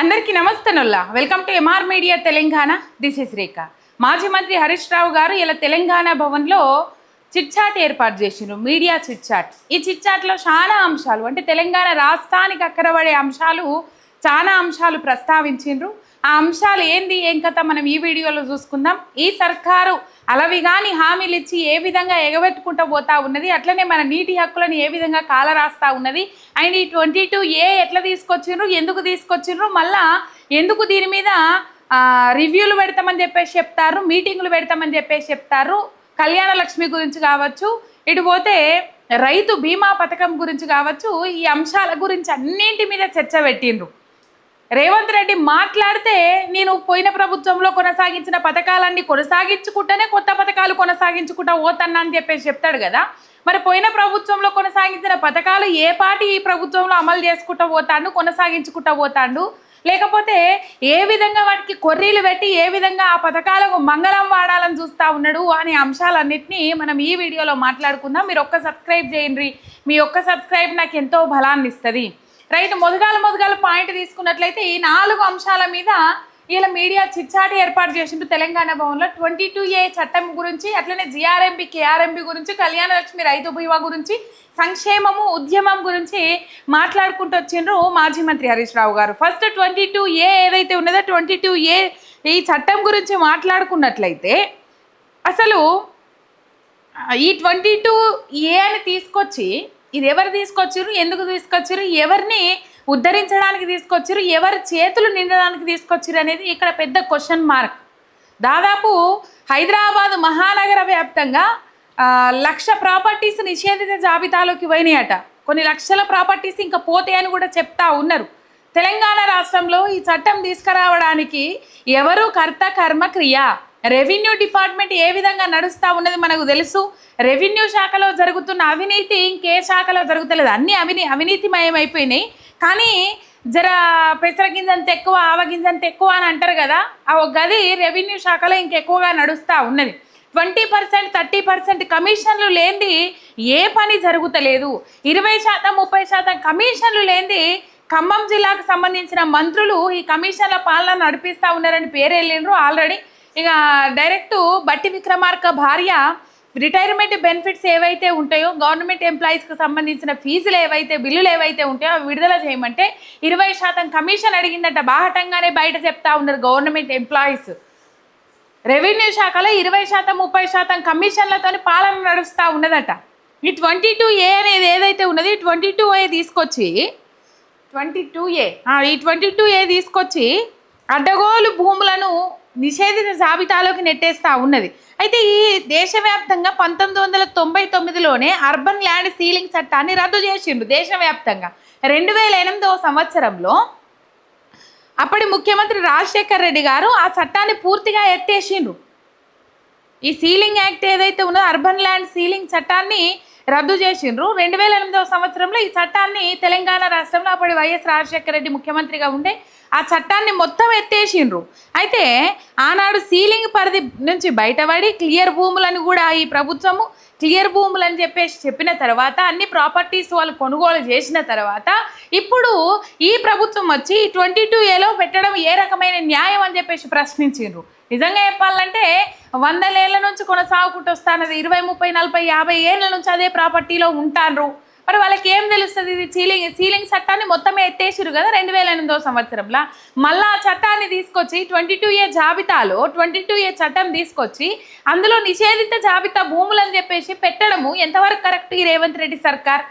అందరికీ నమస్తేనుల్లా welcome to MR media Telangana. This is Rekha. మాజీ మంత్రి హరీష్ రావు గారు ఇలా తెలంగాణ భవన్లో చిట్చాట్ ఏర్పాటు చేసిండ్రు, మీడియా చిట్చాట్. ఈ చిట్చాట్లో చాలా అంశాలు అంటే తెలంగాణ రాష్ట్రానికి అక్కరపడే అంశాలు చాలా అంశాలు ప్రస్తావించిండ్రు. ఆ అంశాలు ఏంది ఏం కథ మనం ఈ వీడియోలో చూసుకుందాం. ఈ సర్కారు అలవిగాని హామీలు ఇచ్చి ఏ విధంగా ఎగబెట్టుకుంటూ పోతా ఉన్నది, అట్లనే మన నీటి హక్కులను ఏ విధంగా కాలరాస్తా ఉన్నది, అండ్ ఈ 22A ఎట్లా తీసుకొచ్చిండ్రు, ఎందుకు తీసుకొచ్చిండ్రు, మళ్ళా ఎందుకు దీని మీద రివ్యూలు పెడతామని చెప్పేసి చెప్తారు, మీటింగులు పెడతామని చెప్పేసి చెప్తారు. కళ్యాణ లక్ష్మి గురించి కావచ్చు, ఇటు పోతే రైతు బీమా పథకం గురించి కావచ్చు, ఈ అంశాల గురించి అన్నింటి మీద చర్చ పెట్టిండ్రు. రేవంత్ రెడ్డి మాట్లాడితే నేను పోయిన ప్రభుత్వంలో కొనసాగించిన పథకాలన్నీ కొనసాగించుకుంటేనే కొత్త పథకాలు కొనసాగించుకుంటా పోతన్నా అని చెప్పేసి చెప్తాడు కదా. మరి పోయిన ప్రభుత్వంలో కొనసాగించిన పథకాలు ఏ పార్టీ ఈ ప్రభుత్వంలో అమలు చేసుకుంటూ పోతాడు, కొనసాగించుకుంటూ పోతాడు, లేకపోతే ఏ విధంగా వాటికి కొర్రీలు పెట్టి ఏ విధంగా ఆ పథకాలకు మంగళం వాడాలని చూస్తూ ఉన్నాడు అనే అంశాలన్నింటినీ మనం ఈ వీడియోలో మాట్లాడుకుందాం. మీరు ఒక్క సబ్స్క్రైబ్ చేయండి, మీ ఒక్క సబ్స్క్రైబ్ నాకు ఎంతో బలాన్ని ఇస్తుంది. రైట్, మొదగాల పాయింట్ తీసుకున్నట్లయితే ఈ 4 అంశాల మీద ఇలా మీడియా చిట్చాటి ఏర్పాటు చేసిండు తెలంగాణ భవన్లో. 22A చట్టం గురించి, అట్లనే GRMP KRMP గురించి, కళ్యాణ లక్ష్మి రైతు బీమా గురించి, సంక్షేమము ఉద్యమం గురించి మాట్లాడుకుంటూ వచ్చిండ్రు మాజీ మంత్రి హరీష్ రావు గారు. ఫస్ట్ 22A ఏదైతే ఉన్నదో 22A ఈ చట్టం గురించి మాట్లాడుకున్నట్లయితే అసలు ఈ 22A అని తీసుకొచ్చి ఇది ఎవరు తీసుకొచ్చారు, ఎందుకు తీసుకొచ్చారు, ఎవరిని ఉద్ధరించడానికి తీసుకొచ్చారు, ఎవరి చేతులు నిండడానికి తీసుకొచ్చారు అనేది ఇక్కడ పెద్ద క్వశ్చన్ మార్క్. దాదాపు హైదరాబాద్ మహానగర వ్యాప్తంగా 1,00,000 ప్రాపర్టీస్ నిషేధిత జాబితాలోకి పోయినాయట. కొన్ని లక్షల ప్రాపర్టీస్ ఇంకా పోతాయని కూడా చెప్తా ఉన్నారు. తెలంగాణ రాష్ట్రంలో ఈ చట్టం తీసుకురావడానికి ఎవరు కర్త కర్మ క్రియ, రెవెన్యూ డిపార్ట్మెంట్ ఏ విధంగా నడుస్తూ ఉన్నది మనకు తెలుసు. రెవెన్యూ శాఖలో జరుగుతున్న అవినీతి ఇంకే శాఖలో జరుగుతలేదు, అన్నీ అవినీతిమయం అయిపోయినాయి. కానీ జర పెసరగింజంత ఎక్కువ ఆవగింజంత ఎక్కువ అని అంటారు కదా, ఆ గది రెవెన్యూ శాఖలో ఇంకెక్కువగా నడుస్తూ ఉన్నది. 20% 30% కమిషన్లు లేనిది ఏ పని జరుగుతలేదు. 20% 30% కమిషన్లు లేనిది ఖమ్మం జిల్లాకు సంబంధించిన మంత్రులు ఈ కమిషన్ల పాలన నడిపిస్తూ ఉన్నారని పేరు వెళ్ళిండ్రు ఆల్రెడీ. ఇక డైరెక్ట్ బట్టి విక్రమార్క భార్య రిటైర్మెంట్ బెనిఫిట్స్ ఏవైతే ఉంటాయో, గవర్నమెంట్ ఎంప్లాయీస్కి సంబంధించిన ఫీజులు ఏవైతే బిల్లులు ఏవైతే ఉంటాయో అవి విడుదల చేయమంటే 20% కమిషన్ అడిగిందంట. బాహటంగానే బయట చెప్తా ఉన్నారు గవర్నమెంట్ ఎంప్లాయీస్. రెవెన్యూ శాఖలో 20% 30% కమిషన్లతో పాలన నడుస్తూ ఉన్నదట. ఈ 22A అనేది ఏదైతే ఉన్నది 22A తీసుకొచ్చి ఈ 22A తీసుకొచ్చి అడ్డగోలు భూములను నిషేధిత జాబితాలోకి నెట్టేస్తూ ఉన్నది. అయితే ఈ దేశవ్యాప్తంగా 1999లోనే అర్బన్ ల్యాండ్ సీలింగ్ చట్టాన్ని రద్దు చేసిండ్రు దేశవ్యాప్తంగా. 2008వ సంవత్సరంలో అప్పటి ముఖ్యమంత్రి రాజశేఖర్ రెడ్డి గారు ఆ చట్టాన్ని పూర్తిగా ఎత్తేసిండ్రు. ఈ సీలింగ్ యాక్ట్ ఏదైతే ఉన్నదో అర్బన్ ల్యాండ్ సీలింగ్ చట్టాన్ని రద్దు చేసిండ్రు. 2008వ సంవత్సరంలో ఈ చట్టాన్ని తెలంగాణ రాష్ట్రంలో అప్పటి వైఎస్ రాజశేఖర రెడ్డి ముఖ్యమంత్రిగా ఉండే ఆ చట్టాన్ని మొత్తం ఎత్తేసిండ్రు. అయితే ఆనాడు సీలింగ్ పరిధి నుంచి బయటపడి క్లియర్ భూములను కూడా ఈ ప్రభుత్వము క్లియర్ భూములు అని చెప్పేసి చెప్పిన తర్వాత అన్ని ప్రాపర్టీస్ వాళ్ళు కొనుగోలు చేసిన తర్వాత ఇప్పుడు ఈ ప్రభుత్వం వచ్చి 22Aలో పెట్టడం ఏ రకమైన న్యాయం అని చెప్పేసి ప్రశ్నించిండ్రు. నిజంగా చెప్పాలంటే 100 ఏళ్ల నుంచి కొనసాగుకుంటూ వస్తానది, 20, 30, 40, 50 ఏళ్ళ నుంచి అదే ప్రాపర్టీలో ఉంటారు. మరి వాళ్ళకి ఏం తెలుస్తుంది? ఇది సీలింగ్ చట్టాన్ని మొత్తమే ఎత్తేసిరు కదా 2008వ సంవత్సరంలో. మళ్ళీ ఆ చట్టాన్ని తీసుకొచ్చి 22A జాబితాలో 22A చట్టం తీసుకొచ్చి అందులో నిషేధిత జాబితా భూములు అని చెప్పేసి పెట్టడము ఎంతవరకు కరెక్ట్ ఈ రేవంత్ రెడ్డి సర్కార్?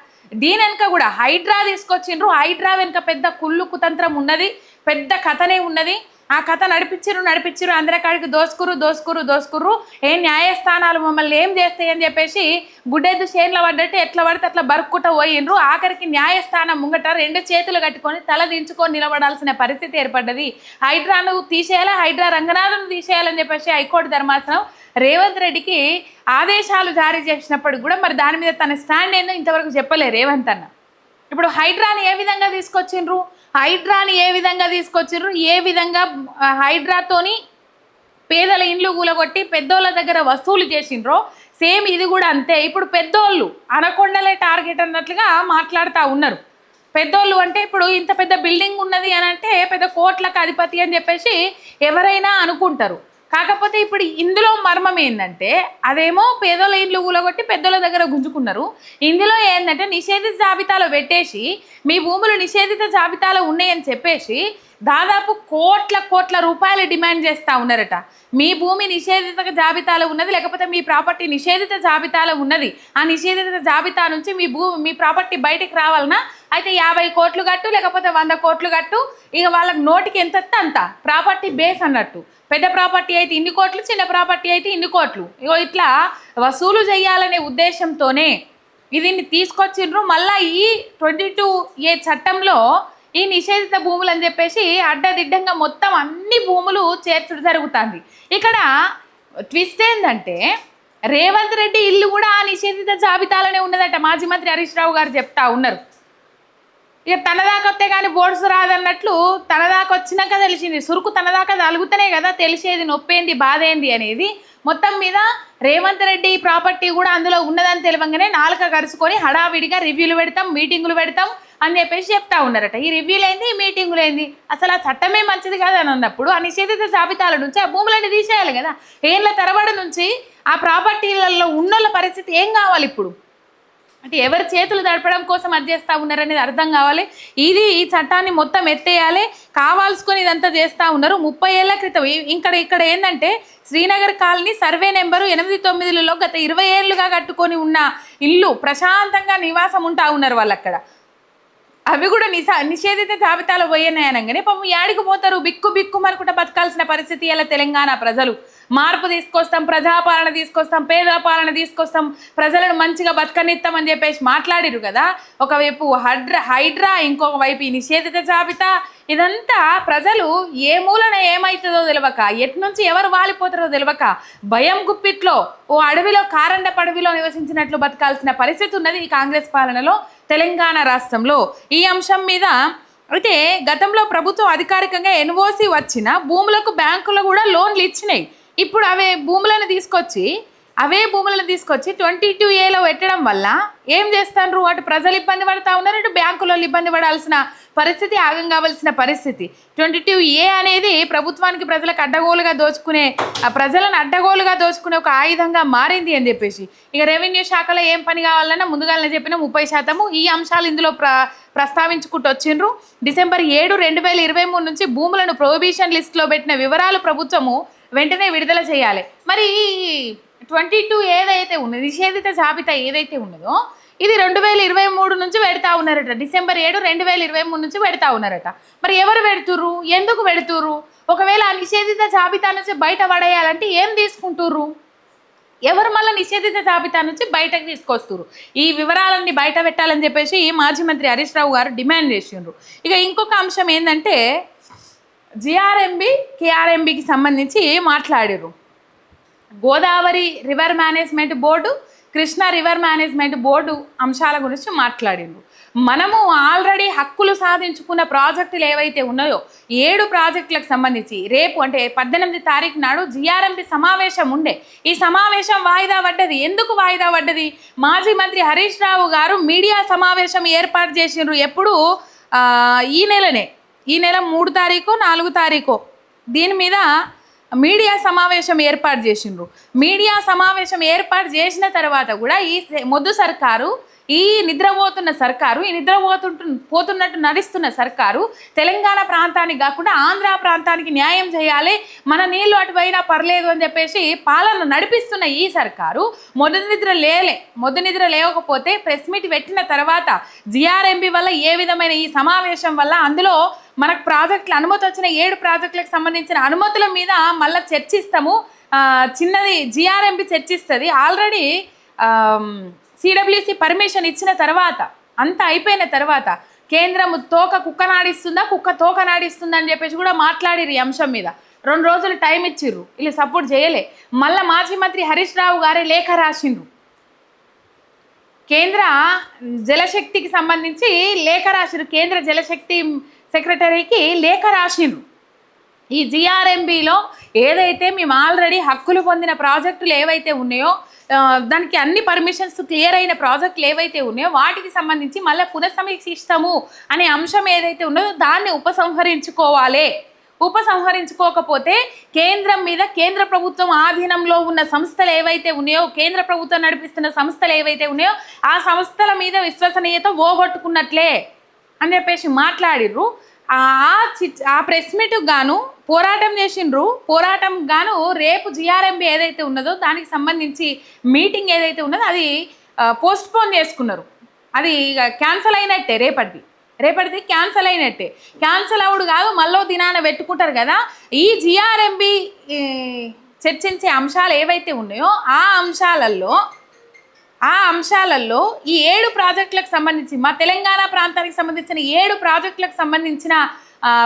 దీని వెనుక కూడా హైడ్రా తీసుకొచ్చిండ్రు. హైడ్రా వెనుక పెద్ద కుళ్ళు కుతంత్రం ఉన్నది, పెద్ద కథనే ఉన్నది. ఆ కథ నడిపించిరు అందరికాడికి దోసుకుర్రు. ఏ న్యాయస్థానాలు మమ్మల్ని ఏం చేస్తాయి అని చెప్పేసి గుడ్డెద్దు చేన్ల పడ్డట్టు ఎట్లా పడితే అట్లా బరుక్కుంటూ పోయిండ్రు. ఆఖరికి న్యాయస్థానం ముంగట 2 చేతులు కట్టుకొని తల దించుకొని నిలబడాల్సిన పరిస్థితి ఏర్పడ్డది. హైడ్రాను తీసేయాలి, హైడ్రా రంగనాథను తీసేయాలని చెప్పేసి హైకోర్టు ధర్మాసనం రేవంత్ రెడ్డికి ఆదేశాలు జారీ చేసినప్పటికి కూడా మరి దాని మీద తన స్టాండ్ ఏందో ఇంతవరకు చెప్పలే రేవంత్ అన్న. ఇప్పుడు హైడ్రాని ఏ విధంగా తీసుకొచ్చిండ్రు, ఏ విధంగా హైడ్రాతోని పేదల ఇండ్లు కూలగొట్టి పెద్దోళ్ళ దగ్గర వసూలు చేసిండ్రో సేమ్ ఇది కూడా అంతే. ఇప్పుడు పెద్దోళ్ళు అనకొండలే టార్గెట్ అన్నట్లుగా మాట్లాడుతూ ఉన్నారు. పెద్దోళ్ళు అంటే ఇప్పుడు ఇంత పెద్ద బిల్డింగ్ ఉన్నది అని అంటే పెద్ద కోట్లకు అధిపతి అని చెప్పేసి ఎవరైనా అనుకుంటారు. కాకపోతే ఇప్పుడు ఇందులో మర్మం ఏంటంటే అదేమో పేదోళ్ళ ఇండ్లు కూలగొట్టి పెద్దోళ్ళ దగ్గర గుంజుకున్నారు. ఇందులో ఏంటంటే నిషేధిత జాబితాలో పెట్టేసి మీ భూములు నిషేధిత జాబితాలో ఉన్నాయని చెప్పేసి దాదాపు కోట్ల రూపాయలు డిమాండ్ చేస్తూ ఉన్నారట. మీ భూమి నిషేధిత జాబితాలో ఉన్నది, లేకపోతే మీ ప్రాపర్టీ నిషేధిత జాబితాలో ఉన్నది, ఆ నిషేధిత జాబితా నుంచి మీ ప్రాపర్టీ బయటికి రావాలన్నా అయితే 50 కోట్లు కట్టు, లేకపోతే 100 కోట్లు కట్టు. ఇక వాళ్ళకి నోటికి ఎంత అంత ప్రాపర్టీ బేస్ అన్నట్టు. పెద్ద ప్రాపర్టీ అయితే ఇన్ని కోట్లు, చిన్న ప్రాపర్టీ అయితే ఇన్ని కోట్లు. ఇగో ఇట్లా వసూలు చేయాలనే ఉద్దేశంతోనే దీన్ని తీసుకొచ్చిండ్రు. మళ్ళీ ఈ 22A చట్టంలో ఈ నిషేధిత భూములు అని చెప్పేసి అడ్డదిడ్డంగా మొత్తం అన్ని భూములు చేర్చడం జరుగుతుంది. ఇక్కడ ట్విస్ట్ ఏంటంటే రేవంత్ రెడ్డి ఇల్లు కూడా ఆ నిషేధిత జాబితాలోనే ఉన్నదట. మాజీ మంత్రి హరీష్ రావు గారు చెప్తా ఉన్నారు. ఇక తనదాకా వస్తే కానీ బోర్డ్స్ రాదన్నట్లు తనదాకా వచ్చినాక తెలిసింది. సురుకు తనదాకా తలుగుతనే కదా తెలిసేది నొప్పేంది బాధ ఏంది అనేది. మొత్తం మీద రేవంత్ రెడ్డి ప్రాపర్టీ కూడా అందులో ఉన్నదని తెలియంగానే నాలుక కరుచుకొని హడావిడిగా రివ్యూలు పెడతాం, మీటింగులు పెడతాం అని చెప్పేసి చెప్తా ఉన్నారట. ఈ రివ్యూలు ఏంది, ఈ మీటింగులు ఏంది, అసలు ఆ చట్టమే మంచిది కాదని అన్నప్పుడు ఆ నిషేధిత జాబితాల నుంచి ఆ భూములన్నీ తీసేయాలి కదా. ఏళ్ళ తరబడి నుంచి ఆ ప్రాపర్టీలలో ఉన్నోళ్ళ పరిస్థితి ఏం కావాలి ఇప్పుడు అంటే ఎవరి చేతులు దడపడం కోసం అది చేస్తూ ఉన్నారనేది అర్థం కావాలి. ఈ చట్టాన్ని మొత్తం ఎత్తేయాలి కావాల్సుకొని ఇదంతా చేస్తూ ఉన్నారు. 30 ఏళ్ల క్రితం ఇక్కడ ఏంటంటే శ్రీనగర్ కాలనీ సర్వే నెంబరు 89లో గత 20 ఏళ్ళుగా కట్టుకొని ఉన్న ఇల్లు ప్రశాంతంగా నివాసం ఉంటా ఉన్నారు వాళ్ళు అక్కడ. అవి కూడా నిషేధిత జాబితాలో పోయినాయనగానే పాపం యాడికి పోతారు, బిక్కు మరుకుంట బతకాల్సిన పరిస్థితి ఇలా తెలంగాణ ప్రజలు. మార్పు తీసుకొస్తాం, ప్రజాపాలన తీసుకొస్తాం, పేద పాలన తీసుకొస్తాం, ప్రజలను మంచిగా బతకనిస్తామని చెప్పేసి మాట్లాడిరు కదా. ఒకవైపు హైడ్రా, ఇంకొక వైపు ఈ నిషేధిత జాబితా. ఇదంతా ప్రజలు ఏ మూలన ఏమవుతుందో తెలియక, ఎట్నుంచి ఎవరు వాలిపోతారో తెలియక భయం గుప్పిట్లో ఓ అడవిలో కారండ పడవిలో నివసించినట్లు బతకాల్సిన పరిస్థితి ఉన్నది ఈ కాంగ్రెస్ పాలనలో తెలంగాణ రాష్ట్రంలో. ఈ అంశం మీద అయితే గతంలో ప్రభుత్వం అధికారికంగా ఎన్ఓసి వచ్చిన భూములకు బ్యాంకులు కూడా లోన్లు ఇచ్చినాయి. ఇప్పుడు అవే భూములను తీసుకొచ్చి 22Aలో పెట్టడం వల్ల ఏం చేస్తారు, అటు ప్రజలు ఇబ్బంది పడతా ఉన్నారు, ఇటు బ్యాంకులో ఇబ్బంది పడాల్సిన పరిస్థితి, ఆగం కావాల్సిన పరిస్థితి. 22A అనేది ప్రభుత్వానికి ప్రజలకు ప్రజలను అడ్డగోలుగా దోచుకునే ఒక ఆయుధంగా మారింది అని చెప్పేసి ఇక రెవెన్యూ శాఖలో ఏం పని కావాలన్నా ముందుగానే చెప్పిన 30% ఈ అంశాలు ఇందులో ప్రస్తావించుకుంటూ వచ్చిండ్రు. డిసెంబర్ 7, 2023 నుంచి భూములను ప్రొహిబిషన్ లిస్టులో పెట్టిన వివరాలు ప్రభుత్వము వెంటనే విడుదల చేయాలి. మరి 22 ఏదైతే ఉన్నది నిషేధిత జాబితా ఏదైతే ఉన్నదో ఇది 2023 నుంచి పెడతా ఉన్నారట. డిసెంబర్ 7, 2023 నుంచి పెడతా ఉన్నారట. మరి ఎవరు పెడుతుర్రు, ఎందుకు పెడుతుర్రు? ఒకవేళ ఆ నిషేధిత జాబితా నుంచి బయట పడేయాలంటే ఏం తీసుకుంటుర్రు, ఎవరు మళ్ళీ నిషేధిత జాబితా నుంచి బయటకు తీసుకొస్తున్నారు? ఈ వివరాలన్నీ బయట పెట్టాలని చెప్పేసి మాజీ మంత్రి హరీష్ రావు గారు డిమాండ్ చేసిండ్రు. ఇక ఇంకొక అంశం ఏంటంటే KRMBకి సంబంధించి మాట్లాడారు. Godavari river management board, Krishna river management board అంశాల గురించి మాట్లాడిండ్రు. మనము ఆల్రెడీ హక్కులు సాధించుకున్న ప్రాజెక్టులు ఏవైతే ఉన్నాయో 7 ప్రాజెక్టులకు సంబంధించి రేపు అంటే 18 తారీఖు నాడు GRMB సమావేశం ఉండే. ఈ సమావేశం వాయిదా పడ్డది. ఎందుకు వాయిదా పడ్డది? మాజీ మంత్రి హరీష్ రావు గారు మీడియా సమావేశం ఏర్పాటు చేసిండ్రు. ఎప్పుడు ఈ నెల 3 తారీఖు 4 తారీఖు దీని మీద మీడియా సమావేశం ఏర్పాటు చేసిండ్రు. మీడియా సమావేశం ఏర్పాటు చేసిన తర్వాత కూడా ఈ మొద్దు సర్కారు, ఈ పోతున్నట్టు నడుస్తున్న సర్కారు తెలంగాణ ప్రాంతానికి కాకుండా ఆంధ్ర ప్రాంతానికి న్యాయం చేయాలి, మన నీళ్లు అటువైనా పర్లేదు అని చెప్పేసి పాలన నడిపిస్తున్న ఈ సర్కారు మొద్దు నిద్ర లేవకపోతే ప్రెస్ మీట్ పెట్టిన తర్వాత GRMB వల్ల ఏ విధమైన ఈ సమావేశం వల్ల అందులో మనకు ప్రాజెక్టులు అనుమతి వచ్చిన 7 ప్రాజెక్టులకు సంబంధించిన అనుమతుల మీద మళ్ళీ చర్చిస్తాము. చిన్నది GRMB చర్చిస్తుంది. ఆల్రెడీ CWC పర్మిషన్ ఇచ్చిన తర్వాత అంతా అయిపోయిన తర్వాత కేంద్రం కుక్క తోక నాడిస్తుందా అని చెప్పేసి కూడా మాట్లాడిరు. ఈ అంశం మీద 2 రోజులు టైం ఇచ్చిర్రు, వీళ్ళు సపోర్ట్ చేయలే. మళ్ళీ మాజీ మంత్రి హరీష్ రావు గారే లేఖ రాసిండ్రు. కేంద్ర జలశక్తికి సంబంధించి లేఖ రాసిండ్రు. కేంద్ర జలశక్తి సెక్రటరీకి లేఖ రాసిండ్రు. ఈ GRMBలో ఏదైతే మేము ఆల్రెడీ హక్కులు పొందిన ప్రాజెక్టులు ఏవైతే ఉన్నాయో దానికి అన్ని పర్మిషన్స్ క్లియర్ అయిన ప్రాజెక్టులు ఏవైతే ఉన్నాయో వాటికి సంబంధించి మళ్ళీ పునఃసమీక్షిస్తాము అనే అంశం ఏదైతే ఉన్నదో దాన్ని ఉపసంహరించుకోకపోతే కేంద్రం మీద కేంద్ర ప్రభుత్వం ఆధీనంలో ఉన్న సంస్థలు ఏవైతే ఉన్నాయో, కేంద్ర ప్రభుత్వం నడిపిస్తున్న సంస్థలు ఏవైతే ఉన్నాయో ఆ సంస్థల మీద విశ్వసనీయత ఓగొట్టుకున్నట్లే అని చెప్పేసి మాట్లాడిర్రు. ఆ ప్రెస్ మీట్కి గాను పోరాటం చేసిండ్రు. పోరాటం గాను రేపు జిఆర్ఎంబి ఏదైతే ఉన్నదో దానికి సంబంధించి మీటింగ్ ఏదైతే ఉన్నదో అది పోస్ట్పోన్ చేసుకున్నారు. అది క్యాన్సల్ అయినట్టే, రేపటిది క్యాన్సల్ అయినట్టే. క్యాన్సల్ అవుడు కాదు, మళ్ళీ దినాన పెట్టుకుంటారు కదా. ఈ జిఆర్ఎంబి చర్చించే అంశాలు ఏవైతే ఉన్నాయో ఆ అంశాలలో ఈ 7 ప్రాజెక్టులకు సంబంధించి మా తెలంగాణ ప్రాంతానికి సంబంధించిన 7 ప్రాజెక్టులకు సంబంధించిన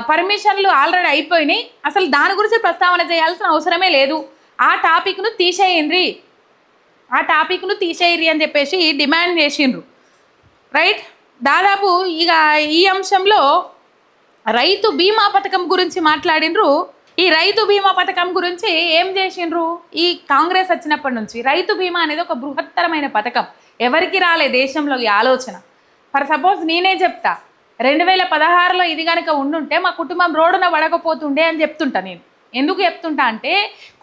పర్మిషన్లు ఆల్రెడీ అయిపోయినాయి. అసలు దాని గురించి ప్రస్తావన చేయాల్సిన అవసరమే లేదు. ఆ టాపిక్ను తీసేయండి అని చెప్పేసి డిమాండ్ చేసిండ్రు. రైట్. దాదాపు ఇక ఈ అంశంలో రైతు బీమా పథకం గురించి మాట్లాడినరు. ఈ రైతు బీమా పథకం గురించి ఏం చేసిండ్రు? ఈ కాంగ్రెస్ వచ్చినప్పటి నుంచి రైతు బీమా అనేది ఒక బృహత్తరమైన పథకం. ఎవరికి రాలే దేశంలో ఈ ఆలోచన. ఫర్ సపోజ్ నేనే చెప్తా, 2016లో ఇది కనుక ఉండుంటే మా కుటుంబం రోడ్డున పడకపోతుండే అని చెప్తుంటా. నేను ఎందుకు చెప్తుంటా అంటే,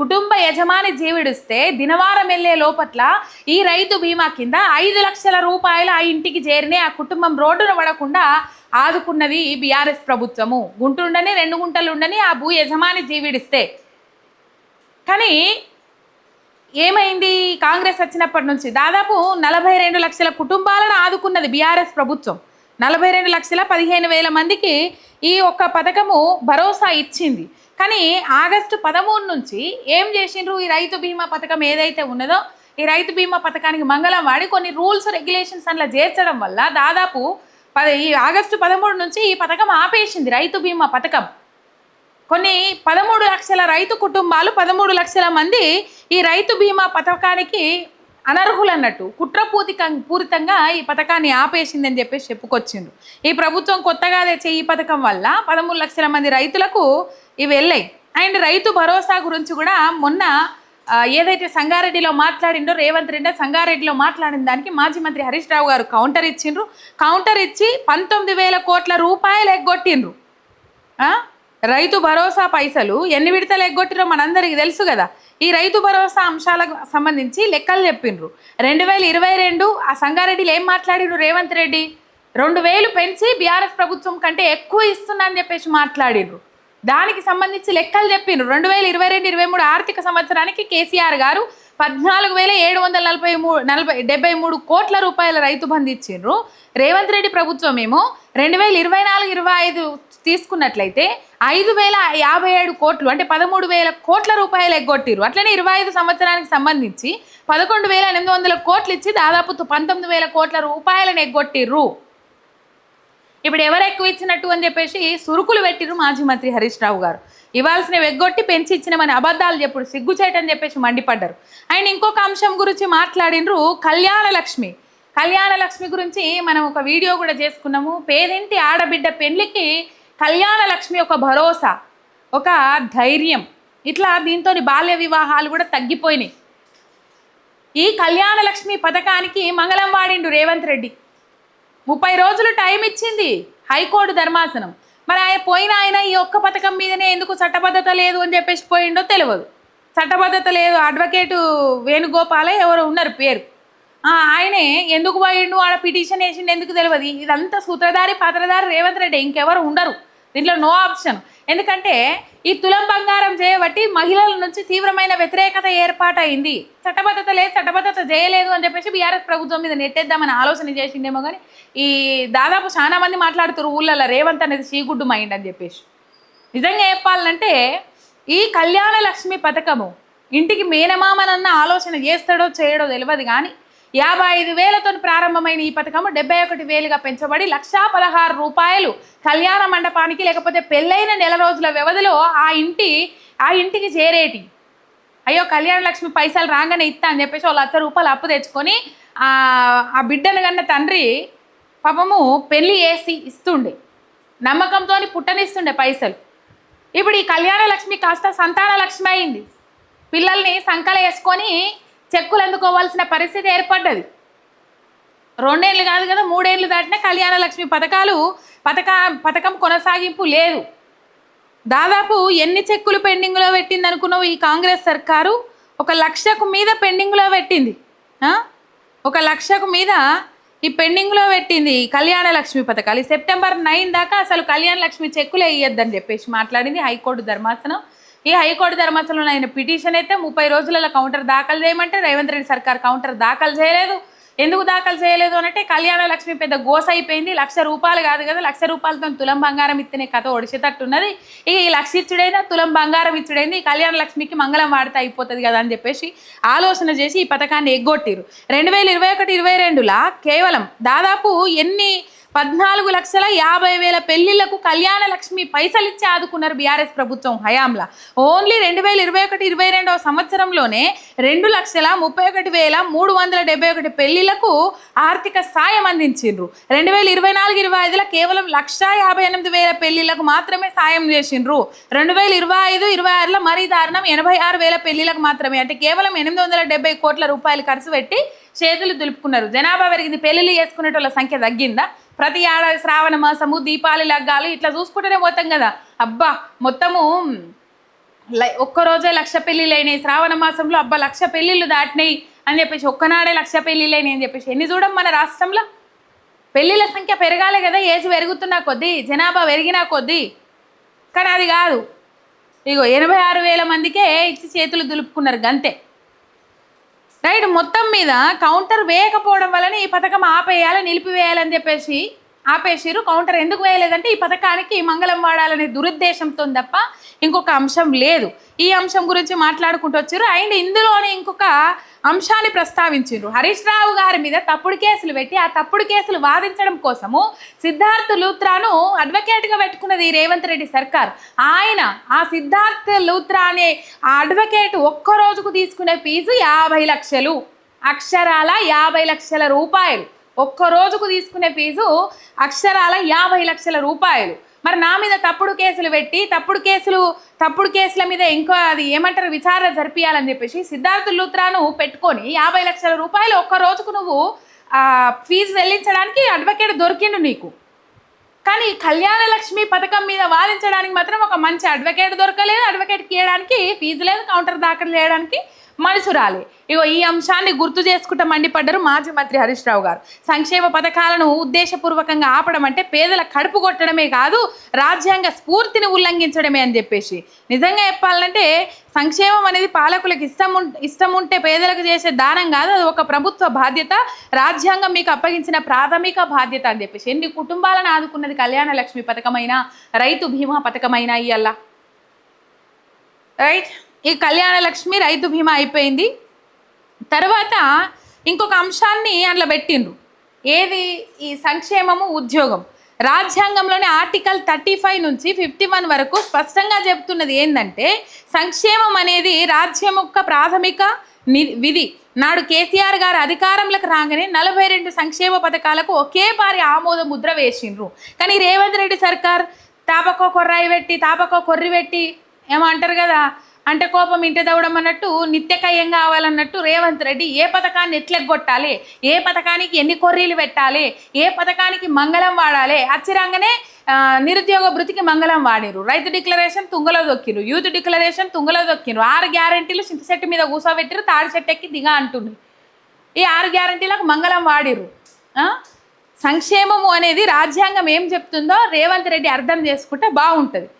కుటుంబ యజమాని జీవిడిస్తే దినవారం వెళ్ళే లోపట్ల ఈ రైతు బీమా కింద 5 లక్షల రూపాయలు ఆ ఇంటికి చేరినే ఆ కుటుంబం రోడ్డున పడకుండా ఆదుకున్నది బీఆర్ఎస్ ప్రభుత్వము. గుంటుండని 2 గుంటలు ఉండని ఆ భూ యజమాని జీవిడిస్తే. కానీ ఏమైంది? కాంగ్రెస్ వచ్చినప్పటి నుంచి దాదాపు 42 లక్షల కుటుంబాలను ఆదుకున్నది బీఆర్ఎస్ ప్రభుత్వం. 42,15,000 మందికి ఈ ఒక్క పథకము భరోసా ఇచ్చింది. కానీ ఆగస్టు 13 నుంచి ఏం చేసిండ్రు? ఈ రైతు బీమా పథకం ఏదైతే ఉన్నదో ఈ రైతు బీమా పథకానికి మంగళం వాడి కొన్ని రూల్స్ రెగ్యులేషన్స్ అందులో చేర్చడం వల్ల దాదాపు ఈ ఆగస్టు 13 నుంచి ఈ పథకం ఆపేసింది. రైతు బీమా పథకం కొన్ని 13 లక్షల రైతు కుటుంబాలు 13 లక్షల మంది ఈ రైతు బీమా పథకానికి అనర్హులు అన్నట్టు పూరితంగా ఈ పథకాన్ని ఆపేసిందని చెప్పేసి చెప్పుకొచ్చిండ్రు. ఈ ప్రభుత్వం కొత్తగా తెచ్చే ఈ పథకం వల్ల 13 లక్షల మంది రైతులకు ఇవి వెళ్ళాయి. అండ్ రైతు భరోసా గురించి కూడా మొన్న ఏదైతే సంగారెడ్డిలో మాట్లాడిండో రేవంత్ రెడ్డి, సంగారెడ్డిలో మాట్లాడిన దానికి మాజీ మంత్రి హరీష్ రావు గారు కౌంటర్ ఇచ్చిండ్రు. కౌంటర్ ఇచ్చి 19,000 కోట్ల రూపాయలు ఎగ్గొట్టిండ్రు. రైతు భరోసా పైసలు ఎన్ని విడతలు ఎగ్గొట్టిరో మనందరికీ తెలుసు కదా. ఈ రైతు భరోసా అంశాలకు సంబంధించి లెక్కలు చెప్పిండ్రు. 2022 ఆ సంగారెడ్డిలో ఏం మాట్లాడిండ్రు రేవంత్ రెడ్డి? 2,000 పెంచి బీఆర్ఎస్ ప్రభుత్వం కంటే ఎక్కువ ఇస్తున్నా అని చెప్పేసి మాట్లాడిండ్రు. దానికి సంబంధించి లెక్కలు చెప్పిండ్రు. 2022-23 ఆర్థిక సంవత్సరానికి కేసీఆర్ గారు 14,773 కోట్ల రూపాయల రైతు బంధు ఇచ్చిండ్రు. రేవంత్ రెడ్డి ప్రభుత్వం ఏమో 2024-25 తీసుకున్నట్లయితే 5,057 కోట్లు అంటే 13,000 కోట్ల రూపాయలు ఎగ్గొట్టిరు. అట్లనే 25 సంవత్సరానికి సంబంధించి 11,800 కోట్లు ఇచ్చి దాదాపు 19,000 కోట్ల రూపాయలను ఎగ్గొట్టిర్రు. ఇప్పుడు ఎవరు ఎక్కువ ఇచ్చినట్టు అని చెప్పేసి సురుకులు పెట్టిరు మాజీ మంత్రి హరీష్ రావు గారు. ఇవ్వాల్సినవి ఎగ్గొట్టి పెంచి ఇచ్చినమని అబద్ధాలు చెప్పుడు సిగ్గుచేటని చెప్పేసి మండిపడ్డారు. ఆయన ఇంకొక అంశం గురించి మాట్లాడినరు, కళ్యాణ లక్ష్మి గురించి మనం ఒక వీడియో కూడా చేసుకున్నాము. పేదింటి ఆడబిడ్డ పెళ్లికి కళ్యాణ లక్ష్మి ఒక భరోసా, ఒక ధైర్యం. ఇట్లా దీంతో బాల్య వివాహాలు కూడా తగ్గిపోయినాయి. ఈ కళ్యాణ లక్ష్మి పథకానికి మంగళం వాడిండు రేవంత్ రెడ్డి. 30 రోజులు టైం ఇచ్చింది హైకోర్టు ధర్మాసనం. మరి ఆయన ఈ ఒక్క పథకం మీదనే ఎందుకు చట్టబద్ధత లేదు అని చెప్పేసి పోయిండో తెలియదు. చట్టబద్ధత లేదు, అడ్వకేటు వేణుగోపాలే ఎవరో ఉన్నారు పేరు, ఆయనే ఎందుకు పోయిండు, ఆడ పిటిషన్ వేసిండు ఎందుకు తెలియదు. ఇదంతా సూత్రధారి పాత్రధారి రేవంత్ రెడ్డి, ఇంకెవరు ఉండరు దీంట్లో, నో ఆప్షన్. ఎందుకంటే ఈ తులం బంగారం చేయబట్టి మహిళల నుంచి తీవ్రమైన వ్యతిరేకత ఏర్పాటైంది. చట్టబద్ధత చేయలేదు అని చెప్పేసి బీఆర్ఎస్ ప్రభుత్వం మీద నెట్టేద్దామని ఆలోచన చేసిండేమో. కానీ ఈ దాదాపు చాలా మంది మాట్లాడుతారు ఊళ్ళల్లో రేవంత్ అనేది సీగుడ్డు మైండ్ అని చెప్పేసి. నిజంగా చెప్పాలంటే ఈ కళ్యాణ లక్ష్మి పథకము ఇంటికి మేనమామనన్న ఆలోచన చేస్తాడో చేయడో తెలియదు. కానీ 55,000తో ప్రారంభమైన ఈ పథకం 71,000గా పెంచబడి 1,16,000 రూపాయలు కళ్యాణ మండపానికి లేకపోతే పెళ్ళైన నెల రోజుల వ్యవధిలో ఆ ఇంటికి చేరేటి. అయ్యో కళ్యాణ లక్ష్మి పైసలు రాగానే ఇస్తా అని చెప్పేసి 1,00,000 రూపాయలు అప్పు తెచ్చుకొని ఆ బిడ్డను కన్నా తండ్రి పాపము పెళ్ళి వేసి ఇస్తుండే, నమ్మకంతో పుట్టనిస్తుండే పైసలు. ఇప్పుడు ఈ కళ్యాణ లక్ష్మి కాస్త సంతాన లక్ష్మి అయింది. పిల్లల్ని సంకల వేసుకొని చెక్కులు అందుకోవాల్సిన పరిస్థితి ఏర్పడ్డది. 2 ఏళ్ళు కాదు కదా, 3 ఏళ్ళు దాటినా కళ్యాణ లక్ష్మి పథకం కొనసాగింపు లేదు. దాదాపు ఎన్ని చెక్కులు పెండింగ్లో పెట్టింది అనుకున్నావు ఈ కాంగ్రెస్ సర్కారు? 1,00,000కు మీద పెండింగ్లో పెట్టింది. 1,00,000కు మీద ఈ పెండింగ్లో పెట్టింది ఈ కళ్యాణ లక్ష్మి పథకాలు. ఈ సెప్టెంబర్ 9 దాకా అసలు కళ్యాణ లక్ష్మి చెక్కులే ఇయ్యొద్దని చెప్పేసి మాట్లాడింది హైకోర్టు ధర్మాసనం. ఈ హైకోర్టు ధర్మాసనంలో ఆయన పిటిషన్ అయితే 30 రోజులలో కౌంటర్ దాఖలు చేయమంటే రేవంత్ రెడ్డి సర్కార్ కౌంటర్ దాఖలు చేయలేదు. ఎందుకు దాఖలు చేయలేదు అంటే కళ్యాణ లక్ష్మి పెద్ద గోస అయిపోయింది. 1,00,000 రూపాయలు కాదు కదా, 1,00,000 రూపాయలతో తులం బంగారం ఇస్తేనే కథ ఒడిచేటట్టున్నది. ఇక ఈ 1,00,000 ఇచ్చుడైనా తులం బంగారం ఇచ్చుడైంది, ఈ కళ్యాణ లక్ష్మికి మంగళం వాడితే అయిపోతుంది కదా అని చెప్పేసి ఆలోచన చేసి ఈ పథకాన్ని ఎగ్గొట్టిరు. 2021-22లా కేవలం దాదాపు 14,50,000 పెళ్లిళ్లకు కళ్యాణ లక్ష్మి పైసలు ఇచ్చి ఆదుకున్నారు బీఆర్ఎస్ ప్రభుత్వం హయాంలా. ఓన్లీ 2021-22 సంవత్సరంలోనే 2,31,371 పెళ్లిళ్లకు ఆర్థిక సాయం అందించిండ్రు. 2024-25 కేవలం 1,58,000 పెళ్లిళ్లకు మాత్రమే సాయం చేసిండ్రు. 2025-26 మరీ దారుణం 86,000 పెళ్లిళ్లకు మాత్రమే, అంటే కేవలం 870 కోట్ల రూపాయలు ఖర్చు పెట్టి చేతులు దులుపుకున్నారు. జనాభా పెరిగింది, పెళ్లిళ్ళు చేసుకునేటోళ్ళ సంఖ్య తగ్గిందా? ప్రతి ఏడాది శ్రావణ మాసము, దీపావళి లగ్గాలు ఇట్లా చూసుకుంటూనే పోతాం కదా. అబ్బా మొత్తము ఒక్కరోజే 1,00,000 పెళ్లిళ్ళు అయినాయి, శ్రావణ మాసంలో అబ్బా 1,00,000 పెళ్లిళ్ళు దాటినాయి అని చెప్పేసి, ఒక్కనాడే 1,00,000 పెళ్లిళ్ళు అయినాయి అని చెప్పేసి ఎన్ని చూడం మన రాష్ట్రంలో. పెళ్లిళ్ళ సంఖ్య పెరగాలి కదా, ఏజ్ పెరుగుతున్నా కొద్దీ, జనాభా పెరిగినా కొద్దీ. కానీ అది కాదు, ఇగో 86,000 మందికే ఇచ్చి చేతులు దులుపుకున్నారు గంతే. రైట్, మొత్తం మీద కౌంటర్ వేయకపోవడం వలన ఈ పథకం ఆపేయాలి, నిలిపివేయాలని చెప్పేసి ఆపేసిరు. కౌంటర్ ఎందుకు వేయలేదంటే ఈ పథకానికి మంగళం వాడాలనే దురుద్దేశంతో తప్ప ఇంకొక అంశం లేదు. ఈ అంశం గురించి మాట్లాడుకుంటూ వచ్చారు. అండ్ ఇందులోనే ఇంకొక అంశాన్ని ప్రస్తావించారు. హరీష్ రావు గారి మీద తప్పుడు కేసులు పెట్టి ఆ తప్పుడు కేసులు వాదించడం కోసము సిద్ధార్థ్ లూత్రాను అడ్వకేట్గా పెట్టుకున్నది ఈ రేవంత్ రెడ్డి సర్కార్. ఆయన ఆ సిద్ధార్థ్ లూత్రా అనే ఆ అడ్వకేట్ ఒక్క రోజుకు తీసుకునే ఫీజు 50 లక్షలు, అక్షరాల 50 లక్షల రూపాయలు. ఒక్క రోజుకు తీసుకునే ఫీజు అక్షరాల 50 లక్షల రూపాయలు. మరి నా మీద తప్పుడు కేసులు పెట్టి తప్పుడు కేసుల మీద ఇంకో అది ఏమంటారు విచారణ జరిపియాలని చెప్పేసి సిద్ధార్థ్ లూత్రాను పెట్టుకొని 50 లక్షల రూపాయలు ఒక్క రోజుకు నువ్వు ఫీజు చెల్లించడానికి అడ్వకేట్ దొరికిండు నీకు. కానీ కళ్యాణ లక్ష్మి పథకం మీద వాదించడానికి మాత్రం ఒక మంచి అడ్వకేట్ దొరకలేదు, అడ్వకేట్కి ఇవ్వడానికి ఫీజు లేదు, కౌంటర్ దాఖలు చేయడానికి మనసు రాలే. ఇగో ఈ అంశాన్ని గుర్తు చేసుకుంటూ మండిపడ్డారు మాజీ మంత్రి హరీష్ రావు గారు. సంక్షేమ పథకాలను ఉద్దేశపూర్వకంగా ఆపడం అంటే పేదల కడుపు కొట్టడమే కాదు, రాజ్యాంగ స్ఫూర్తిని ఉల్లంఘించడమే అని చెప్పేసి. నిజంగా చెప్పాలంటే సంక్షేమం అనేది పాలకులకు ఇష్టం ఉంటే పేదలకు చేసే దానం కాదు, అది ఒక ప్రభుత్వ బాధ్యత, రాజ్యాంగం మీకు అప్పగించిన ప్రాథమిక బాధ్యత అని చెప్పేసి. ఎన్ని కుటుంబాలను ఆదుకున్నది కళ్యాణ లక్ష్మి పథకమైనా, రైతు బీమా పథకమైనా ఇయ్యాల. రైట్, ఈ కళ్యాణ లక్ష్మి రైతు బీమా అయిపోయింది. తర్వాత ఇంకొక అంశాన్ని అందులో పెట్టిండ్రు, ఏది ఈ సంక్షేమము ఉద్యోగం. రాజ్యాంగంలోని ఆర్టికల్ 35 నుంచి 51 వరకు స్పష్టంగా చెప్తున్నది ఏంటంటే సంక్షేమం అనేది రాజ్యం యొక్క ప్రాథమిక విధి. నాడు కేసీఆర్ గారు అధికారంలోకి రాగానే 42 సంక్షేమ పథకాలకు ఒకేసారి ఆమోద ముద్ర వేసిండ్రు. కానీ రేవంత్ రెడ్డి సర్కార్ తాపకో కొర్రి పెట్టి ఏమంటారు కదా, అంటే కోపం ఇంటి దవ్వడం అన్నట్టు, నిత్యకయ్యం కావాలన్నట్టు రేవంత్ రెడ్డి ఏ పథకాన్ని ఎట్లెగ్గొట్టాలి, ఏ పథకానికి ఎన్ని కొర్రీలు పెట్టాలి, ఏ పథకానికి మంగళం వాడాలి, అచ్చిరంగానే నిరుద్యోగ భృతికి మంగళం వాడిరు, రైతు డిక్లరేషన్ తుంగలో దొక్కిరు, యూత్ డిక్లరేషన్ తుంగలో దొక్కిరు, 6 గ్యారంటీలు చింతచెట్టు మీద కూసోబెట్టిరు, తాడి చెట్టు ఎక్కి దిగా అంటున్నారు. ఈ 6 గ్యారంటీలకు మంగళం వాడిరు. సంక్షేమము అనేది రాజ్యాంగం ఏం చెప్తుందో రేవంత్ రెడ్డి అర్థం చేసుకుంటే బాగుంటుంది.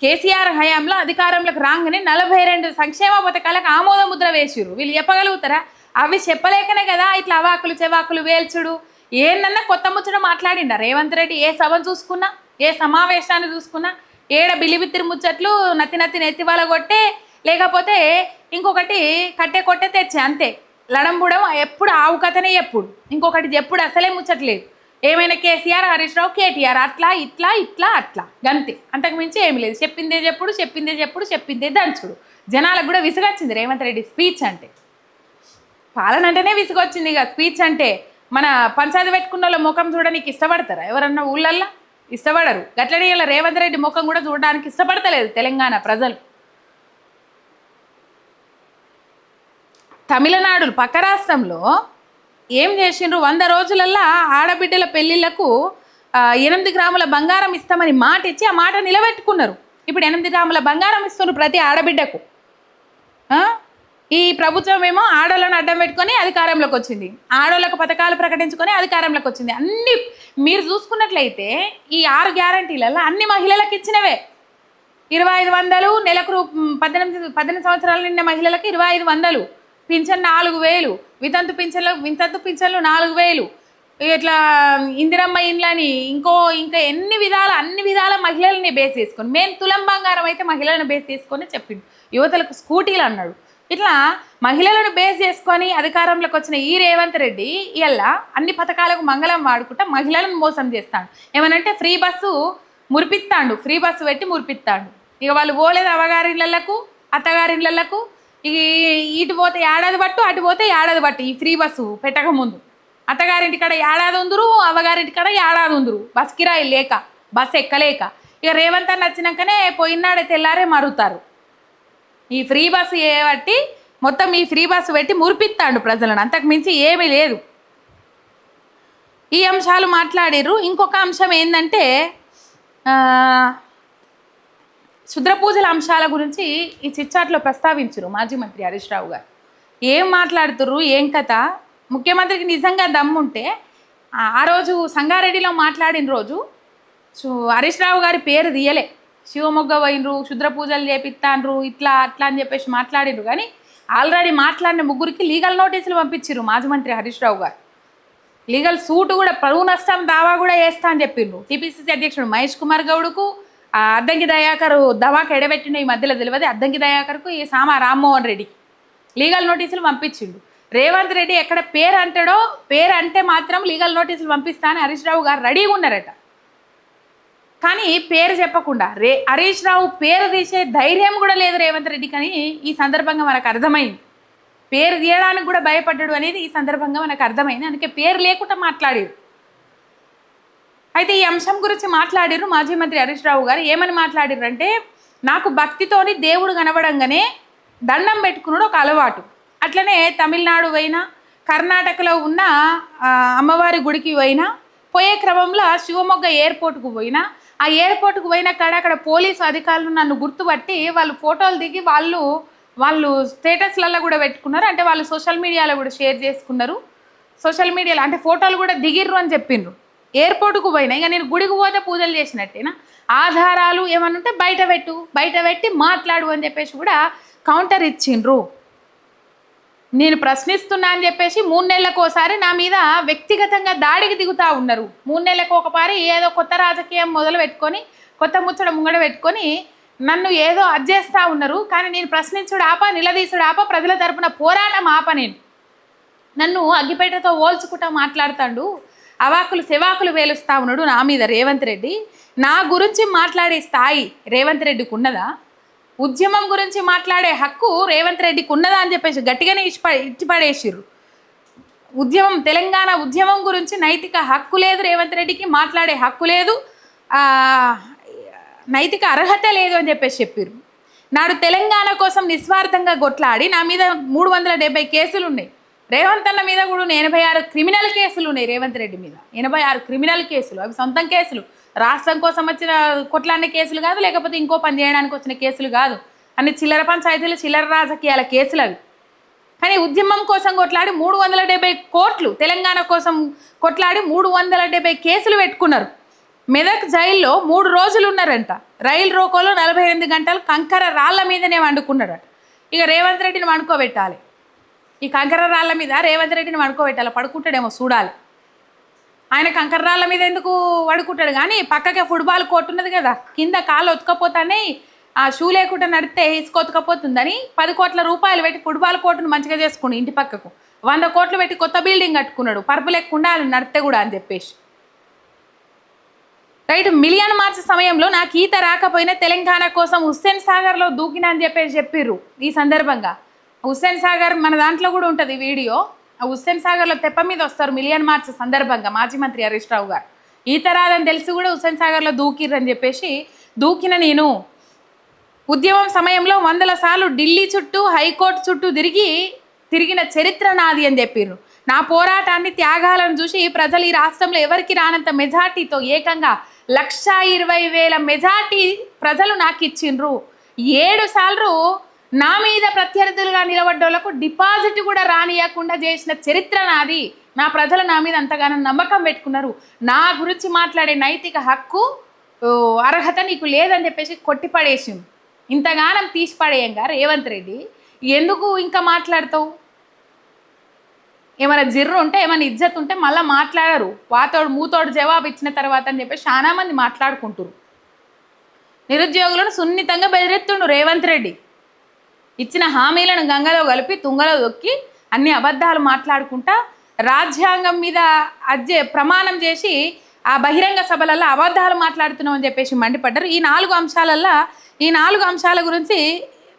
కేసీఆర్ హయాంలో అధికారంలోకి రాగానే 42 సంక్షేమ పథకాలకు ఆమోద ముద్ర వేసిర్రు. వీళ్ళు చెప్పగలుగుతారా? అవి చెప్పలేకనే కదా ఇట్లా అవాకులు చెవాకులు వేల్చుడు. ఏందన్నా కొత్త ముచ్చట మాట్లాడిండా రేవంత్ రెడ్డి? ఏ సభను చూసుకున్నా, ఏ సమావేశాన్ని చూసుకున్నా, ఏడ బిలిబిత్తిరి ముచ్చట్లు నెత్తి వాళ్ళ కొట్టే, లేకపోతే ఇంకొకటి కట్టే కొట్టే తెచ్చే, అంతే. లడంబుడం ఎప్పుడు ఆవు కథనే ఎప్పుడు, ఇంకొకటి ఎప్పుడు అసలే ముచ్చట్లేదు. ఏమైనా కేసీఆర్, హరీష్ రావు, కేటీఆర్ అట్లా అట్లా గంతే, అంతకు మించి ఏమి లేదు. చెప్పిందే చెప్పిందే దంచుడు. జనాలకు కూడా విసుగొచ్చింది రేవంత్ రెడ్డి స్పీచ్ అంటే. పాలన అంటేనే విసుగొచ్చింది, ఇక స్పీచ్ అంటే. మన పంచాయతీ పెట్టుకున్న వాళ్ళ ముఖం చూడడానికి ఇష్టపడతారా ఎవరన్నా ఊళ్ళల్లో? ఇష్టపడరు. గట్లనే ఇలా రేవంత్ రెడ్డి ముఖం కూడా చూడడానికి ఇష్టపడతలేదు తెలంగాణ ప్రజలు. తమిళనాడు పక్క రాష్ట్రంలో ఏం చేసిండ్రు, 100 రోజులల్లా ఆడబిడ్డల పెళ్ళిళ్ళకు 8 గ్రాముల బంగారం ఇస్తామని మాట ఇచ్చి ఆ మాట నిలబెట్టుకున్నారు. ఇప్పుడు 8 గ్రాముల బంగారం ఇస్తున్నారు ప్రతి ఆడబిడ్డకు. ఈ ప్రభుత్వం ఏమో ఆడోళ్ళను అడ్డం పెట్టుకొని అధికారంలోకి వచ్చింది, ఆడోళ్ళకు పథకాలు ప్రకటించుకొని అధికారంలోకి వచ్చింది. అన్ని మీరు చూసుకున్నట్లయితే ఈ 6 గ్యారంటీలలో అన్ని మహిళలకు ఇచ్చినవే. 2500 నెలకు 18 సంవత్సరాల నిండిన మహిళలకు 2500, పింఛన్ 4000, వితంతు పింఛన్లు 4000, ఇట్లా ఇందిరమ్మ ఇండ్లని ఇంకా అన్ని విధాల మహిళలని బేస్ చేసుకొని, మెయిన్ తులం బంగారం అయితే మహిళలను బేస్ చేసుకొని చెప్పిండు. యువతలకు స్కూటీలు అన్నాడు. ఇట్లా మహిళలను బేస్ చేసుకొని అధికారంలోకి వచ్చిన ఈ రేవంత్ రెడ్డి ఇలా అన్ని పథకాలకు మంగళం వాడుకుంటా మహిళలను మోసం చేస్తాడు. ఏమనంటే ఫ్రీ బస్సు పెట్టి మురిపిస్తాడు. ఇక వాళ్ళు పోలేదు అవ్వగారిళ్ళకు అత్తగారిళ్ళకు, ఇటు పోతే ఏడాది పట్టు అటు పోతే ఏడాది పట్టు. ఈ ఫ్రీ బస్సు పెట్టక ముందు అత్తగారింటి కాడ ఏడాది ఉందరు, అవ్వగారింటి కాడ ఏడాది ఉందరు, బస్ కిరాయి లేక, బస్సు ఎక్కలేక. ఇక రేవంత్ అని వచ్చినాకనే పోయినాడే తెల్లారే మరుగుతారు. ఈ ఫ్రీ బస్సు బట్టి మొత్తం ఈ ఫ్రీ బస్సు పెట్టి మురిపిస్తాడు ప్రజలను, అంతకు మించి ఏమీ లేదు. ఈ అంశాలు మాట్లాడిర్రు. ఇంకొక అంశం ఏంటంటే శుద్ర పూజల అంశాల గురించి ఈ చిట్చాట్లో ప్రస్తావించరు మాజీ మంత్రి హరీష్ రావు గారు. ఏం మాట్లాడుతుర్రు, ఏం కథ? ముఖ్యమంత్రికి నిజంగా దమ్ముంటే ఆ రోజు సంగారెడ్డిలో మాట్లాడిన రోజు హరీష్ రావు గారి పేరు తీయలే. శివమొగ్గ పోయినరు, శుద్ర పూజలు చేపిస్తాన్రు, ఇట్లా అట్లా అని చెప్పేసి మాట్లాడినరు. కానీ ఆల్రెడీ మాట్లాడిన ముగ్గురికి లీగల్ నోటీసులు పంపించారు మాజీ మంత్రి హరీష్ రావు గారు. లీగల్ సూటు కూడా, పరువు నష్టం దావా కూడా వేస్తా అని చెప్పిండ్రు. టీపీసీసీ అధ్యక్షుడు మహేష్ కుమార్ గౌడ్కు, అద్దంకి దయాకర్ దవాకు ఎడబెట్టిన ఈ మధ్యలో తెలియదు, అద్దంకి దయాకర్కు, ఈ సామా రామ్మోహన్ రెడ్డికి లీగల్ నోటీసులు పంపించిండు. రేవంత్ రెడ్డి ఎక్కడ పేరు అంటాడో, పేరు అంటే మాత్రం లీగల్ నోటీసులు పంపిస్తా అని హరీష్ రావు గారు రెడీగా ఉన్నారట. కానీ పేరు చెప్పకుండా హరీష్ రావు పేరు తీసే ధైర్యం కూడా లేదు రేవంత్ రెడ్డి. కానీ ఈ సందర్భంగా మనకు అర్థమైంది, పేరు తీయడానికి కూడా భయపడ్డాడు అనేది ఈ సందర్భంగా మనకు అర్థమైంది. అందుకే పేరు లేకుండా మాట్లాడారు. అయితే ఈ అంశం గురించి మాట్లాడారు మాజీ మంత్రి హరీష్ రావు గారు. ఏమని మాట్లాడారు అంటే, నాకు భక్తితోని దేవుడు కనబడంగానే దండం పెట్టుకున్నాడు ఒక అలవాటు. అట్లనే తమిళనాడు పోయినా, కర్ణాటకలో ఉన్న అమ్మవారి గుడికి పోయినా, పోయే క్రమంలో శివమొగ్గ ఎయిర్పోర్ట్కు పోయినా, ఆ ఎయిర్పోర్ట్కు పోయిన అక్కడ పోలీసు అధికారులు నన్ను గుర్తుపట్టి వాళ్ళు ఫోటోలు దిగి వాళ్ళు స్టేటస్లలో కూడా పెట్టుకున్నారు. అంటే వాళ్ళు సోషల్ మీడియాలో కూడా షేర్ చేసుకున్నారు. సోషల్ మీడియాలో అంటే ఫోటోలు కూడా దిగిర్రు అని చెప్పిండ్రు. ఎయిర్పోర్ట్కు పోయినా ఇక నేను గుడికి పోతే పూజలు చేసినట్టేనా, ఆధారాలు ఏమన్నా ఉంటే బయట పెట్టి మాట్లాడు అని చెప్పేసి కూడా కౌంటర్ ఇచ్చిండ్రు. నేను ప్రశ్నిస్తున్నా అని చెప్పేసి 3 నెలలకు ఒకసారి నా మీద వ్యక్తిగతంగా దాడికి దిగుతూ ఉన్నారు. 3 నెలలకు ఒకసారి ఏదో కొత్త రాజకీయం మొదలు పెట్టుకొని, కొత్త ముచ్చట ముంగడ పెట్టుకొని నన్ను ఏదో అడ్జేస్తూ ఉన్నారు. కానీ నేను ప్రశ్నించుడు ఆప, నిలదీసుడు ఆప, ప్రజల తరపున పోరాటం ఆప. నన్ను అగ్గిపేటతో ఓల్చుకుంటా మాట్లాడుతాడు, అవాకులు సెవాకులు వేలుస్తూ ఉన్నాడు నా మీద రేవంత్ రెడ్డి. నా గురించి మాట్లాడే స్థాయి రేవంత్ రెడ్డికి ఉన్నదా? ఉద్యమం గురించి మాట్లాడే హక్కు రేవంత్ రెడ్డికి ఉన్నదా అని చెప్పేసి గట్టిగానే ఇచ్చిపడేసిర్రు. తెలంగాణ ఉద్యమం గురించి నైతిక హక్కు లేదు రేవంత్ రెడ్డికి, మాట్లాడే హక్కు లేదు, నైతిక అర్హత లేదు అని చెప్పేసి చెప్పారు. నాడు తెలంగాణ కోసం నిస్వార్థంగా కొట్లాడి నా మీద 370 కేసులు ఉన్నాయి. రేవంత్ అన్న మీద కూడా 86 క్రిమినల్ కేసులు ఉన్నాయి. రేవంత్ రెడ్డి మీద 86 క్రిమినల్ కేసులు. అవి సొంతం కేసులు, రాష్ట్రం కోసం వచ్చిన కొట్లాడిన కేసులు కాదు, లేకపోతే ఇంకో పని చేయడానికి వచ్చిన కేసులు కాదు. అన్ని చిల్లర పంచాయతీలు, చిల్లర రాజకీయాల కేసులు అవి. కానీ ఉద్యమం కోసం కొట్లాడి 370 కోట్లు, తెలంగాణ కోసం కొట్లాడి 370 కేసులు పెట్టుకున్నారు. మెదక్ జైల్లో 3 రోజులు ఉన్నారంట. రైలు రోకోలో 48 గంటలు కంకర రాళ్ల మీదనే వండుకున్నాడట. ఇక రేవంత్ రెడ్డిని వండుకోబెట్టాలి. ఈ కంకర రాళ్ల మీద రేవంత్ రెడ్డిని వండుకోబెట్టాలి. పడుకుంటాడేమో చూడాలి. ఆయన కంకర రాళ్ల మీద ఎందుకు పడుకుంటాడు? కానీ పక్కకే ఫుట్బాల్ కోర్టు ఉన్నది కదా, కింద కాళ్ళు ఒతుకపోతానే, ఆ షూ లేకుండా నడితే ఇసుక ఒతుకపోతుందని 10 కోట్ల రూపాయలు పెట్టి ఫుట్బాల్ కోర్టును మంచిగా చేసుకుని ఇంటి పక్కకు 100 కోట్లు పెట్టి కొత్త బిల్డింగ్ కట్టుకున్నాడు. పరుపు లేకుండా నడితే కూడా అని చెప్పేసి. రైట్, మిలియన్ మార్చ్ సమయంలో నాకు ఈత రాకపోయినా తెలంగాణ కోసం హుస్సేన్ సాగర్లో దూకినా అని చెప్పేసి చెప్పిర్రు. ఈ సందర్భంగా హుస్సేన్ సాగర్ మన దాంట్లో కూడా ఉంటుంది వీడియో. ఆ హుస్సేన్ సాగర్లో తెప్ప మీద వస్తారు మిలియన్ మార్చ్ సందర్భంగా మాజీ మంత్రి హరీష్ రావు గారు. ఈత రాదని తెలిసి కూడా హుస్సేన్ సాగర్లో దూకిర్రని చెప్పేసి దూకిన నేను ఉద్యమం సమయంలో 100 సార్లు ఢిల్లీ చుట్టూ, హైకోర్టు చుట్టూ తిరిగిన చరిత్ర నాది అని చెప్పిర్రు. నా పోరాటాన్ని త్యాగాలను చూసి ప్రజలు ఈ రాష్ట్రంలో ఎవరికి రానంత మెజార్టీతో ఏకంగా 1,20,000 మెజార్టీ ప్రజలు నాకు ఇచ్చిండ్రు. 7 సార్లు నా మీద ప్రత్యర్థులుగా నిలబడ్డోళ్లకు డిపాజిట్ కూడా రానియకుండా చేసిన చరిత్ర నాది. నా ప్రజలు నా మీద అంతగానో నమ్మకం పెట్టుకున్నారు. నా గురించి మాట్లాడే నైతిక హక్కు అర్హత నీకు లేదని చెప్పేసి కొట్టిపడేసి ఇంతగానం తీసి పడేయంగా రేవంత్ రెడ్డి ఎందుకు ఇంకా మాట్లాడతావు? ఏమైనా జిర్రు ఉంటే ఏమైనా ఇజ్జత్ ఉంటే మళ్ళీ మాట్లాడరు. వాతోడు మూతోడు జవాబు ఇచ్చిన తర్వాత అని చెప్పి చాలా మంది మాట్లాడుకుంటారు. నిరుద్యోగులను సున్నితంగా బెదిరెత్తుండు రేవంత్ రెడ్డి. ఇచ్చిన హామీలను గంగలో కలిపి తుంగలో దొక్కి అన్ని అబద్ధాలు మాట్లాడుకుంటా రాజ్యాంగం మీద ప్రమాణం చేసి ఆ బహిరంగ సభలలో అబద్ధాలు మాట్లాడుతున్నామని చెప్పేసి మండిపడ్డారు. ఈ 4 అంశాల గురించి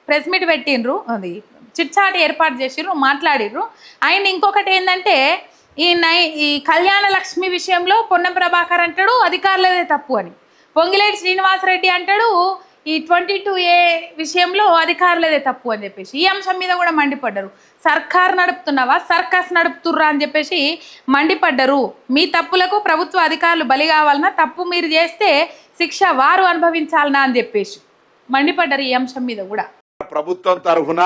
ప్రెస్ మీట్ పెట్టిండ్రు, అది చిట్చాట్ ఏర్పాటు చేసిర్రు, మాట్లాడిర్రు. అండ్ ఇంకొకటి ఏంటంటే ఈ కళ్యాణ లక్ష్మి విషయంలో పొన్నం ప్రభాకర్ అంటాడు అధికారులదే తప్పు అని, పొంగిలేటి శ్రీనివాసరెడ్డి అంటాడు ఈ 22A విషయంలో అధికారులదే తప్పు అని చెప్పేసి ఈ అంశం మీద కూడా మండిపడ్డారు. సర్కార్ నడుపుతున్నావా సర్కస్ నడుపుతుర్రా అని చెప్పేసి మండిపడ్డారు. మీ తప్పులకు ప్రభుత్వ అధికారులు బలి కావాలన్నా, తప్పు మీరు చేస్తే శిక్ష వారు అనుభవించాలనా అని చెప్పేసి మండిపడ్డారు. ఈ అంశం మీద కూడా ప్రభుత్వం తరఫున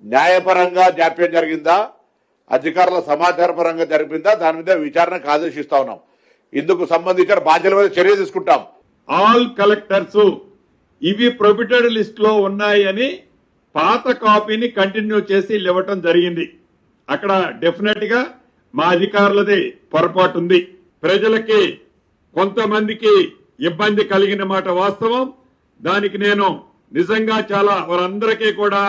న్యాయపరంగా జాప్యం జరిగిందా, అధికారుల సమాచార పరంగా జరిగిందా, దాని మీద విచారణకు ఆదేశిస్తా ఉన్నాం. ఇందుకు సంబంధించిన బాధ్యుల మీద చర్య తీసుకుంటాం. ఆల్ కలెక్టర్స్ ఇవి ప్రొహిబిటెడ్ లిస్ట్ లో ఉన్నాయని పాత కాపీని కంటిన్యూ చేసి ఇవ్వటం జరిగింది. అక్కడ డెఫినెట్ గా మా అధికారులది పొరపాటు ఉంది. ప్రజలకి కొంతమందికి ఇబ్బంది కలిగిన మాట వాస్తవం. దానికి నేను నిజంగా చాలా వారందరికీ కూడా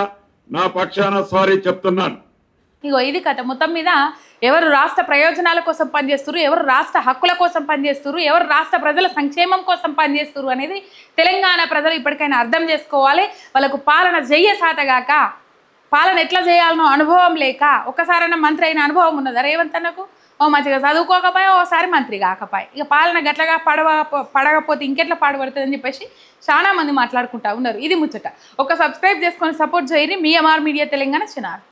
నా పక్షాన సారీ చెప్తున్నాను. ఇగో ఇది కథ. మొత్తం మీద ఎవరు రాష్ట్ర ప్రయోజనాల కోసం పనిచేస్తున్నారు, ఎవరు రాష్ట్ర హక్కుల కోసం పనిచేస్తున్నారు, ఎవరు రాష్ట్ర ప్రజల సంక్షేమం కోసం పనిచేస్తున్నారు అనేది తెలంగాణ ప్రజలు ఇప్పటికైనా అర్థం చేసుకోవాలి. వాళ్ళకు పాలన చెయ్యసాతగాక, పాలన ఎట్లా చేయాలనో అనుభవం లేక, ఒక్కసారైనా మంత్రి అయిన అనుభవం ఉన్నదా రేవంత్ అన్నకు? మంచిగా చదువుకోకపోయా, ఓసారి మంత్రి కాకపోయా, ఇక పాలన గట్లగా పడకపోతే ఇంకెట్లా పాడుపడుతుంది అని చెప్పేసి చాలా మంది మాట్లాడుకుంటా ఉన్నారు. ఇది ముచ్చట. ఒక సబ్స్క్రైబ్ చేసుకొని సపోర్ట్ చేయని మీ ఎంఆర్ మీడియా తెలంగాణ ఛానల్.